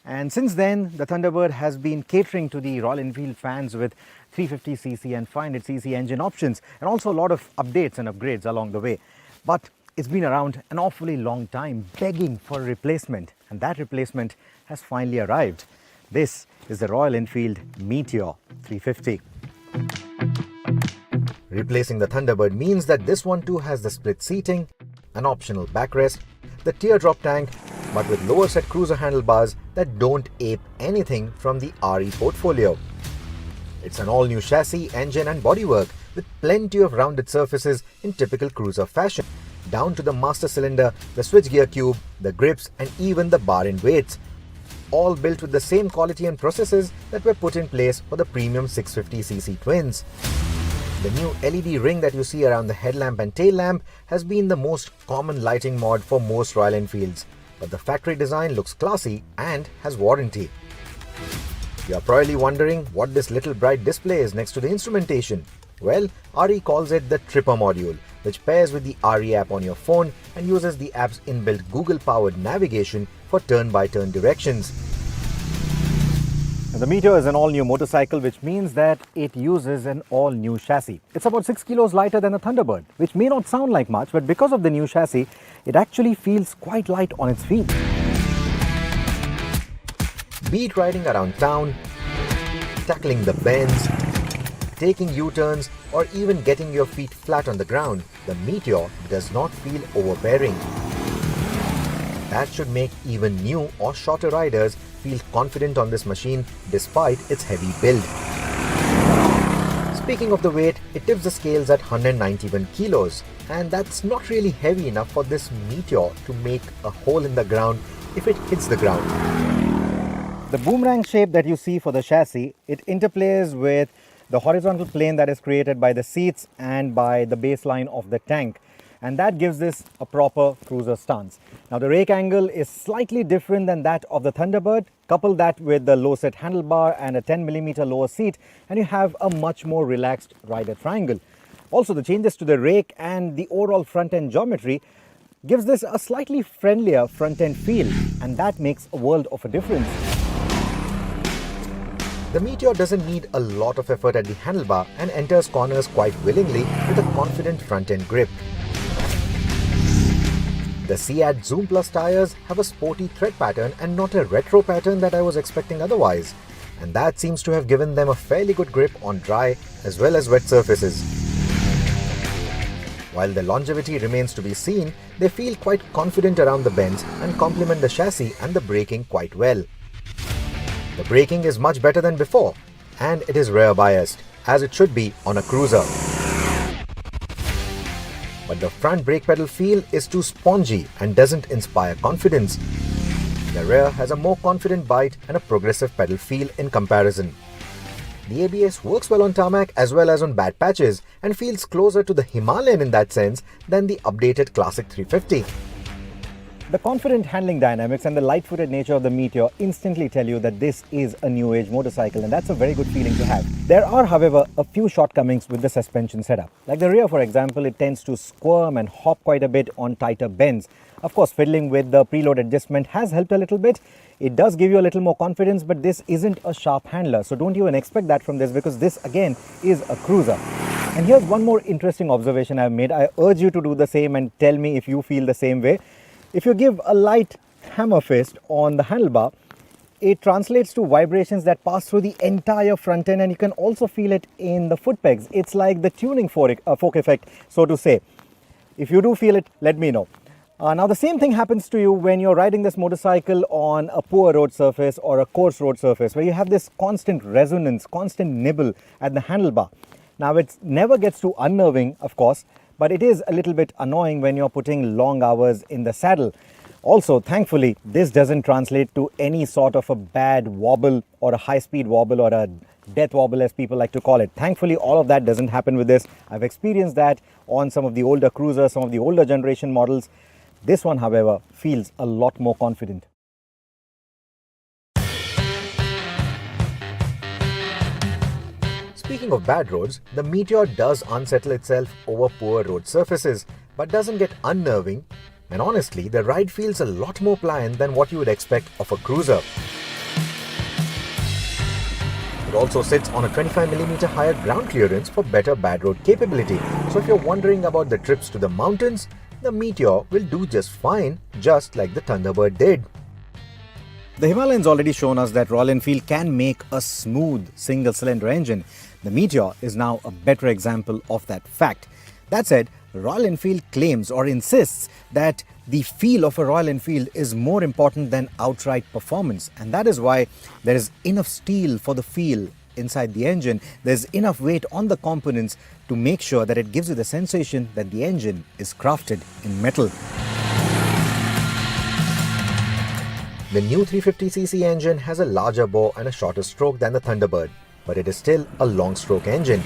And since then, the Thunderbird has been catering to the Royal Enfield fans with 350cc and 500cc engine options, and also a lot of updates and upgrades along the way. But it's been around an awfully long time, begging for a replacement. And that replacement has finally arrived. This is the Royal Enfield Meteor 350. Replacing the Thunderbird means that this one too has the split seating, an optional backrest, the teardrop tank, but with lower set cruiser handlebars that don't ape anything from the RE portfolio. It's an all-new chassis, engine and bodywork with plenty of rounded surfaces in typical cruiser fashion, down to the master cylinder, the switchgear cube, the grips and even the bar and weights. All built with the same quality and processes that were put in place for the premium 650cc twins. The new LED ring that you see around the headlamp and tail lamp has been the most common lighting mod for most Royal Enfields, but the factory design looks classy and has warranty. You are probably wondering what this little bright display is next to the instrumentation. Well, RE calls it the Tripper module, which pairs with the RE app on your phone and uses the app's inbuilt Google-powered navigation for turn-by-turn directions. The Meteor is an all-new motorcycle, which means that it uses an all-new chassis. It's about 6 kilos lighter than a Thunderbird, which may not sound like much, but because of the new chassis, it actually feels quite light on its feet. Be it riding around town, tackling the bends, taking U-turns, or even getting your feet flat on the ground, the Meteor does not feel overbearing. That should make even new or shorter riders feel confident on this machine despite its heavy build. Speaking of the weight, it tips the scales at 191 kilos, and that's not really heavy enough for this Meteor to make a hole in the ground if it hits the ground. The boomerang shape that you see for the chassis, it interplays with the horizontal plane that is created by the seats and by the baseline of the tank. And that gives this a proper cruiser stance. Now the rake angle is slightly different than that of the Thunderbird. Couple that with the low set handlebar and a 10mm lower seat, and you have a much more relaxed rider triangle. Also, the changes to the rake and the overall front end geometry gives this a slightly friendlier front end feel, and that makes a world of a difference. The Meteor doesn't need a lot of effort at the handlebar and enters corners quite willingly with a confident front end grip. The Seat Zoom Plus tires have a sporty thread pattern and not a retro pattern that I was expecting otherwise, and that seems to have given them a fairly good grip on dry as well as wet surfaces. While the longevity remains to be seen, they feel quite confident around the bends and complement the chassis and the braking quite well. The braking is much better than before, and it is rear biased, as it should be on a cruiser. But the front brake pedal feel is too spongy and doesn't inspire confidence. The rear has a more confident bite and a progressive pedal feel in comparison. The ABS works well on tarmac as well as on bad patches and feels closer to the Himalayan in that sense than the updated Classic 350. The confident handling dynamics and the light-footed nature of the Meteor instantly tell you that this is a new age motorcycle, and that's a very good feeling to have. There are, however, a few shortcomings with the suspension setup. Like the rear, for example, it tends to squirm and hop quite a bit on tighter bends. Of course, fiddling with the preload adjustment has helped a little bit. It does give you a little more confidence, but this isn't a sharp handler, so don't even expect that from this, because this again is a cruiser. And here's one more interesting observation I've made. I urge you to do the same and tell me if you feel the same way. If you give a light hammer fist on the handlebar, it translates to vibrations that pass through the entire front end, and you can also feel it in the foot pegs. It's like the tuning fork effect, so to say. If you do feel it, let me know. Now the same thing happens to you when you're riding this motorcycle on a poor road surface or a coarse road surface, where you have this constant resonance, constant nibble at the handlebar. Now it never gets too unnerving, of course, but it is a little bit annoying when you're putting long hours in the saddle. Also, thankfully, this doesn't translate to any sort of a bad wobble or a high-speed wobble or a death wobble, as people like to call it. Thankfully, all of that doesn't happen with this. I've experienced that on some of the older cruisers, some of the older generation models. This one, however, feels a lot more confident. Speaking of bad roads, the Meteor does unsettle itself over poor road surfaces, but doesn't get unnerving, and honestly, the ride feels a lot more pliant than what you would expect of a cruiser. It also sits on a 25mm higher ground clearance for better bad road capability, so if you're wondering about the trips to the mountains, the Meteor will do just fine, just like the Thunderbird did. The Himalayan's already shown us that Royal Enfield can make a smooth single-cylinder engine. The Meteor is now a better example of that fact. That said, Royal Enfield claims or insists that the feel of a Royal Enfield is more important than outright performance, and that is why there is enough steel for the feel inside the engine. There's enough weight on the components to make sure that it gives you the sensation that the engine is crafted in metal. The new 350cc engine has a larger bore and a shorter stroke than the Thunderbird, but it is still a long stroke engine.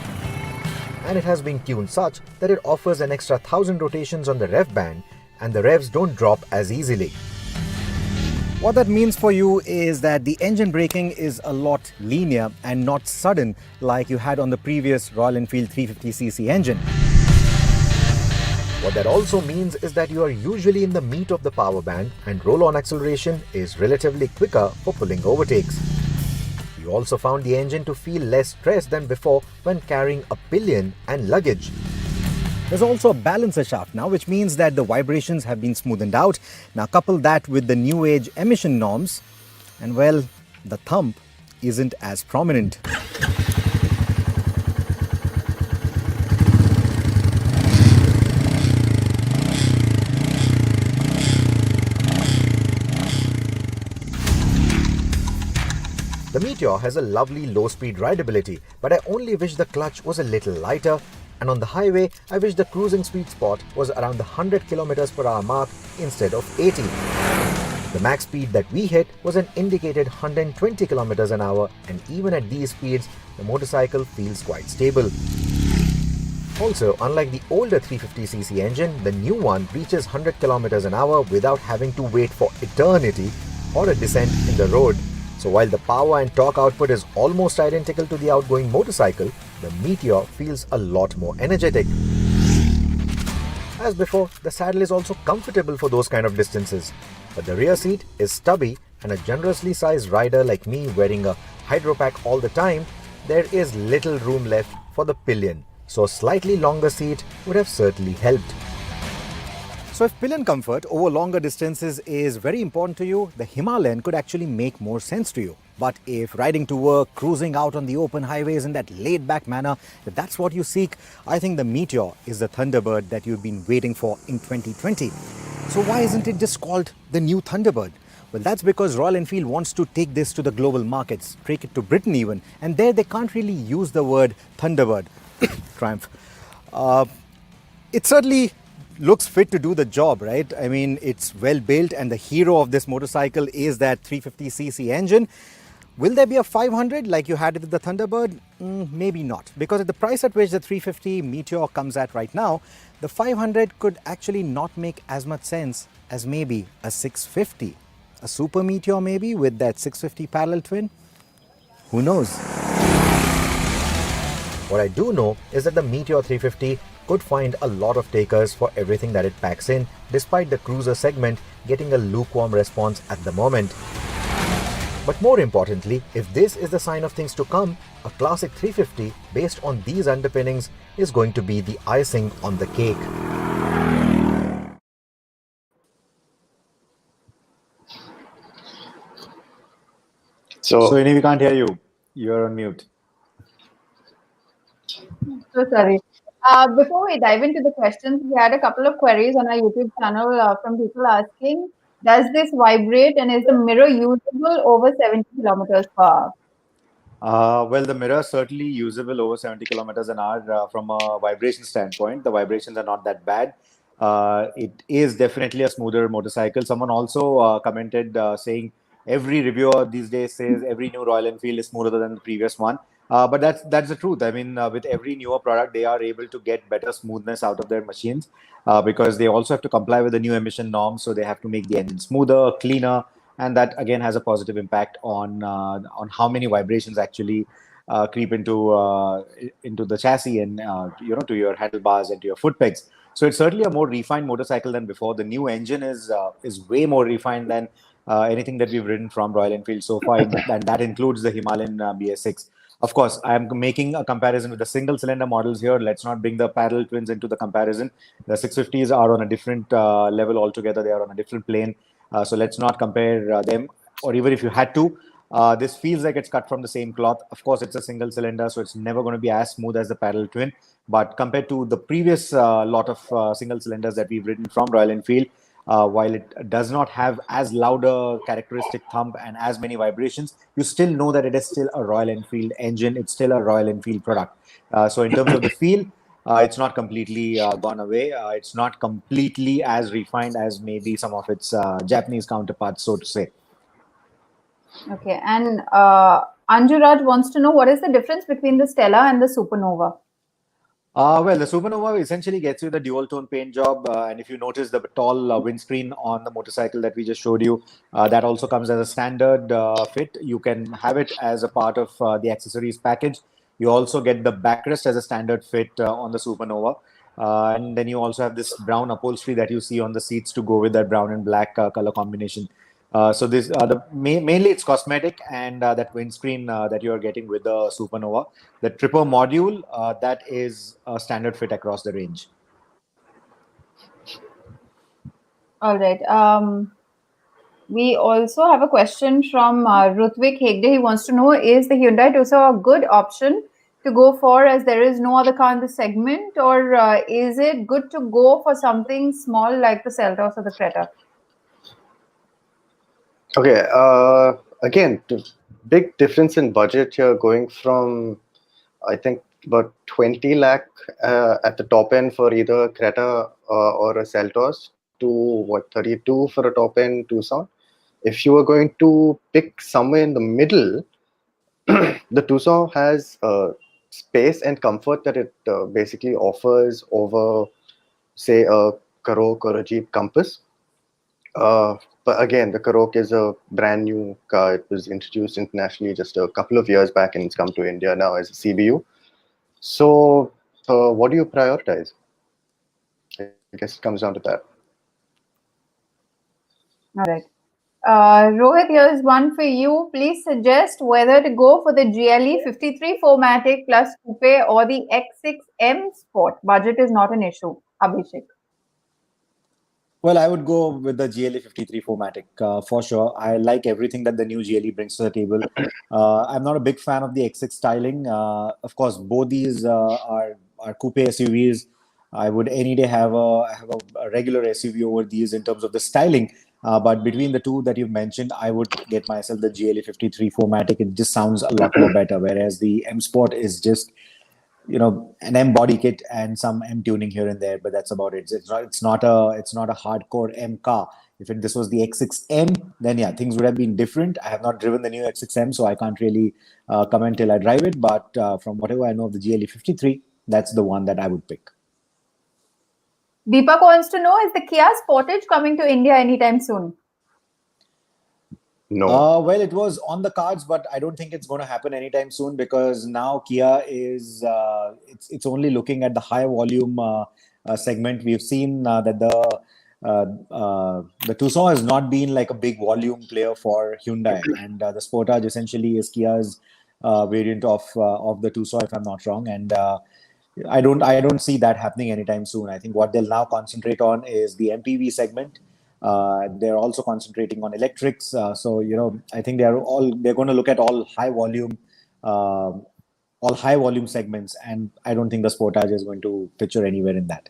And it has been tuned such that it offers an extra 1000 rotations on the rev band, and the revs don't drop as easily. What that means for you is that the engine braking is a lot linear and not sudden like you had on the previous Royal Enfield 350cc engine. What that also means is that you are usually in the meat of the power band, and roll-on acceleration is relatively quicker for pulling overtakes. You also found the engine to feel less stressed than before when carrying a pillion and luggage. There's also a balancer shaft now, which means that the vibrations have been smoothened out. Now couple that with the new age emission norms, and well, the thump isn't as prominent. The Meteor has a lovely low-speed rideability, but I only wish the clutch was a little lighter, and on the highway, I wish the cruising sweet spot was around the 100 km/h mark instead of 80. The max speed that we hit was an indicated 120 km/h, and even at these speeds, the motorcycle feels quite stable. Also, unlike the older 350cc engine, the new one reaches 100 km/h without having to wait for eternity or a descent in the road. So while the power and torque output is almost identical to the outgoing motorcycle, the Meteor feels a lot more energetic. As before, the saddle is also comfortable for those kind of distances, but the rear seat is stubby, and a generously sized rider like me wearing a hydro pack all the time, there is little room left for the pillion, so a slightly longer seat would have certainly helped. So if pillion comfort over longer distances is very important to you, the Himalayan could actually make more sense to you. But if riding to work, cruising out on the open highways in that laid-back manner, if that's what you seek, I think the Meteor is the Thunderbird that you've been waiting for in 2020. So why isn't it just called the new Thunderbird? Well, that's because Royal Enfield wants to take this to the global markets, take it to Britain even, and there they can't really use the word Thunderbird. Triumph. It certainly looks fit to do the job, right? I mean, it's well built, and the hero of this motorcycle is that 350cc engine. Will there be a 500 like you had with the Thunderbird? Maybe not, because at the price at which the 350 Meteor comes at right now, the 500 could actually not make as much sense as maybe a 650. A Super Meteor maybe with that 650 parallel twin? Who knows? What I do know is that the Meteor 350 could find a lot of takers for everything that it packs in, despite the cruiser segment getting a lukewarm response at the moment. But more importantly, if this is the sign of things to come, a classic 350 based on these underpinnings is going to be the icing on the cake. So, Sohini, we can't hear you. You're on mute. So sorry. Before we dive into the questions, we had a couple of queries on our YouTube channel from people asking, does this vibrate and is the mirror usable over 70 kilometers per hour? Well, the mirror is certainly usable over 70 kilometers an hour from a vibration standpoint. The vibrations are not that bad. It is definitely a smoother motorcycle. Someone also commented saying every reviewer these days says every new Royal Enfield is smoother than the previous one. But that's the truth. I mean, with every newer product, they are able to get better smoothness out of their machines because they also have to comply with the new emission norms. So they have to make the engine smoother, cleaner, and that again has a positive impact on how many vibrations actually creep into the chassis and to your handlebars and to your foot pegs. So it's certainly a more refined motorcycle than before. The new engine is way more refined than anything that we've ridden from Royal Enfield so far, and that includes the Himalayan BS6. Of course, I'm making a comparison with the single cylinder models here. Let's not bring the parallel twins into the comparison. The 650s are on a different level altogether. They are on a different plane. So let's not compare them, or even if you had to, this feels like it's cut from the same cloth. Of course, it's a single cylinder, so it's never going to be as smooth as the parallel twin. But compared to the previous lot of single cylinders that we've ridden from Royal Enfield, while it does not have as louder characteristic thump and as many vibrations, you still know that it is still a Royal Enfield engine. It's still a Royal Enfield product. So in terms of the feel, it's not completely gone away. It's not completely as refined as maybe some of its Japanese counterparts, so to say. Okay, and Anjuraj wants to know what is the difference between the Stella and the Supernova? Well, the Supernova essentially gets you the dual tone paint job. And if you notice the tall windscreen on the motorcycle that we just showed you, that also comes as a standard fit. You can have it as a part of the accessories package. You also get the backrest as a standard fit on the Supernova. And then you also have this brown upholstery that you see on the seats to go with that brown and black color combination. So this mainly it's cosmetic, and that windscreen that you are getting with the Supernova, the tripper module that is a standard fit across the range. All right. We also have a question from Rutvik Hegde. He wants to know, is the Hyundai Tucson a good option to go for as there is no other car in the segment, or is it good to go for something small like the Seltos or the Creta? okay, again, big difference in budget here, going from, I think, about 20 lakh at the top end for either Creta or a Seltos to what, 32 for a top end Tucson. If you were going to pick somewhere in the middle, the Tucson has space and comfort that it basically offers over, say, a Karoq or a Jeep Compass. But again, the Karoq is a brand new car. It was introduced internationally just a couple of years back, and it's come to India now as a CBU. So, what do you prioritize? I guess it comes down to that. All right. Rohit, here's one for you. Please suggest whether to go for the GLE 53 4MATIC plus coupe or the X6M Sport. Budget is not an issue. Abhishek. Well, I would go with the GLE 53 4MATIC for sure. I like everything that the new GLE brings to the table. I'm not a big fan of the X6 styling. Of course, both these are coupe SUVs. I would any day have a regular SUV over these in terms of the styling. But between the two that you've mentioned, I would get myself the GLE 53 4MATIC. It just sounds a lot more better, whereas the M Sport is just an M body kit and some M tuning here and there, but that's about it. It's not a hardcore M car. If this was the X6M, then yeah, things would have been different. I have not driven the new X6M, so I can't really comment till I drive it. But from whatever I know of the GLE 53, that's the one that I would pick. Deepak wants to know, is the Kia Sportage coming to India anytime soon? No. Well, it was on the cards, but I don't think it's going to happen anytime soon because now Kia is it's only looking at the high volume segment. We've seen that the Tucson has not been like a big volume player for Hyundai, and the Sportage essentially is Kia's variant of the Tucson, if I'm not wrong, and. I don't see that happening anytime soon. I think what they'll now concentrate on is the MPV segment. They're also concentrating on electrics. So I think they're going to look at uh, all high volume segments, and I don't think the Sportage is going to picture anywhere in that.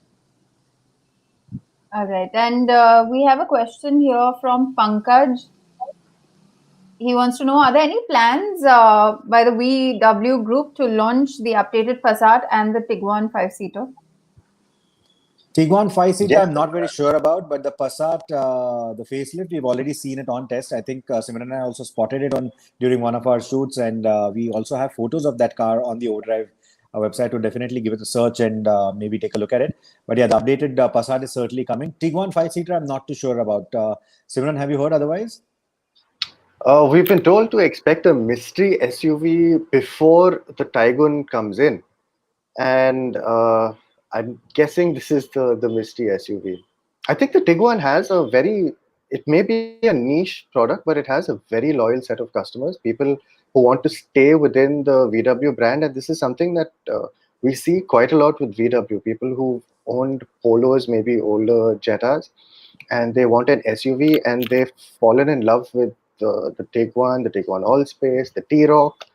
All right. And we have a question here from Pankaj. He wants to know, are there any plans by the VW group to launch the updated Passat and the Tiguan 5-seater? Tiguan 5-seater, Yes. I'm not very sure about, but the Passat, the facelift, we've already seen it on test. I think Simran and I also spotted it during one of our shoots, and we also have photos of that car on the OVERDRIVE website. To definitely give it a search and maybe take a look at it. But yeah, the updated Passat is certainly coming. Tiguan 5-seater, I'm not too sure about. Simran, have you heard otherwise? We've been told to expect a mystery SUV before the Tiguan comes in, and I'm guessing this is the mystery SUV. I think the Tiguan has it may be a niche product, but it has a very loyal set of customers, people who want to stay within the VW brand, and this is something that we see quite a lot with VW. People who owned Polos, maybe older Jettas, and they want an SUV, and they've fallen in love with the Tiguan Allspace, the T-Roc.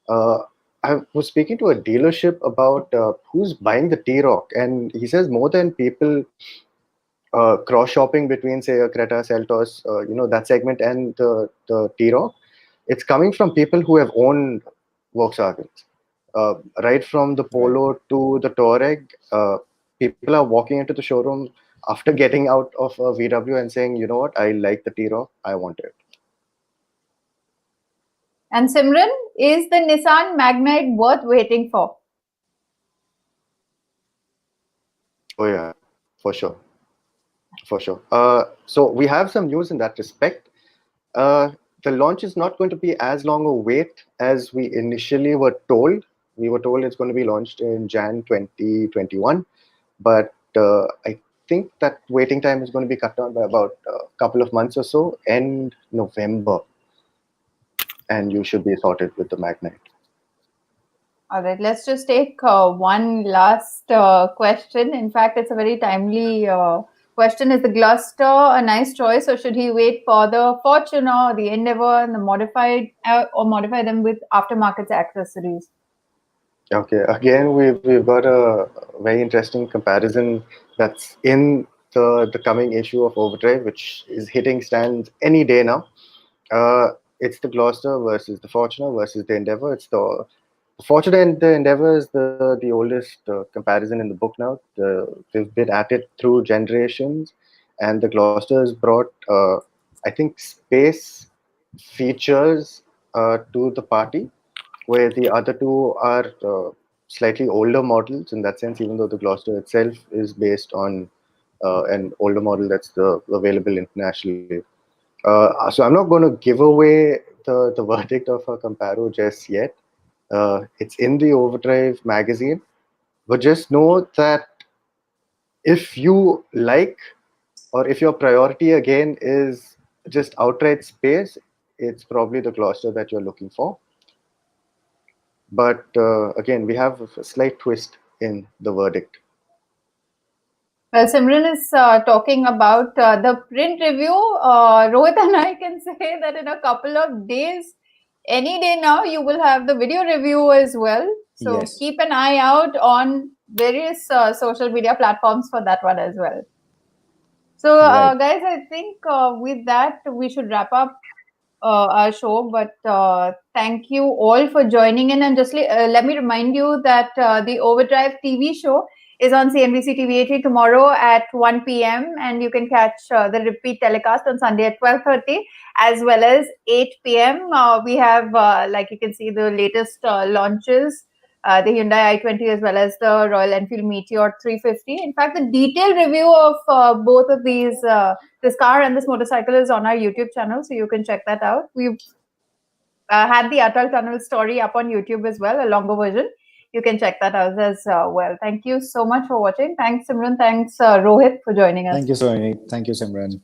Uh, I was speaking to a dealership about who's buying the T-Roc, and he says more than people cross shopping between, say, a Creta, Seltos, that segment, and the T-Roc. It's coming from people who have owned Volkswagens, right from the Polo to the Touareg. People are walking into the showroom after getting out of a VW and saying, you know what, I like the T-Roc, I want it. And Simran, is the Nissan Magnite worth waiting for? Oh yeah, for sure. For sure. So we have some news in that respect. The launch is not going to be as long a wait as we initially were told. We were told it's going to be launched in Jan 2021, but I think that waiting time is going to be cut down by about a couple of months or so, end November, and you should be sorted with the Magnite. All right, let's just take one last question. In fact, it's a very timely question. Is the Gloucester a nice choice, or should he wait for the Fortuner, the Endeavour, and the modified, or modify them with aftermarket accessories? Okay, again, we've got a very interesting comparison that's in the coming issue of Overdrive, which is hitting stands any day now. It's the Gloucester versus the Fortuner versus the Endeavour. It's the Fortuner and the Endeavour is the oldest comparison in the book now. They've been at it through generations, and the Gloucester has brought, I think, space features to the party, where the other two are slightly older models in that sense, even though the Gloucester itself is based on an older model that's available internationally. So I'm not going to give away the verdict of a comparo just yet. It's in the Overdrive magazine, but just know that if you like, or if your priority again is just outright space, it's probably the Gloucester that you're looking for. But again, we have a slight twist in the verdict. Well, Simran is talking about the print review. Rohit and I can say that in a couple of days, any day now, you will have the video review as well. So Yes. keep an eye out on various social media platforms for that one as well. So, Right. guys, I think with that, we should wrap up our show. But thank you all for joining in. And just let me remind you that the Overdrive TV show is on CNBC TV18 tomorrow at 1 p.m. And you can catch the repeat telecast on Sunday at 12:30 as well as 8 p.m. We have, like you can see, the latest launches the Hyundai i20 as well as the Royal Enfield Meteor 350. In fact, the detailed review of both of these, this car and this motorcycle, is on our YouTube channel, so you can check that out. We've had the Atal Tunnel story up on YouTube as well, a longer version. You can check that out as well. Thank you so much for watching. Thanks, Simran. Thanks, Rohit, for joining us. Thank you, Sohini. Thank you, Simran.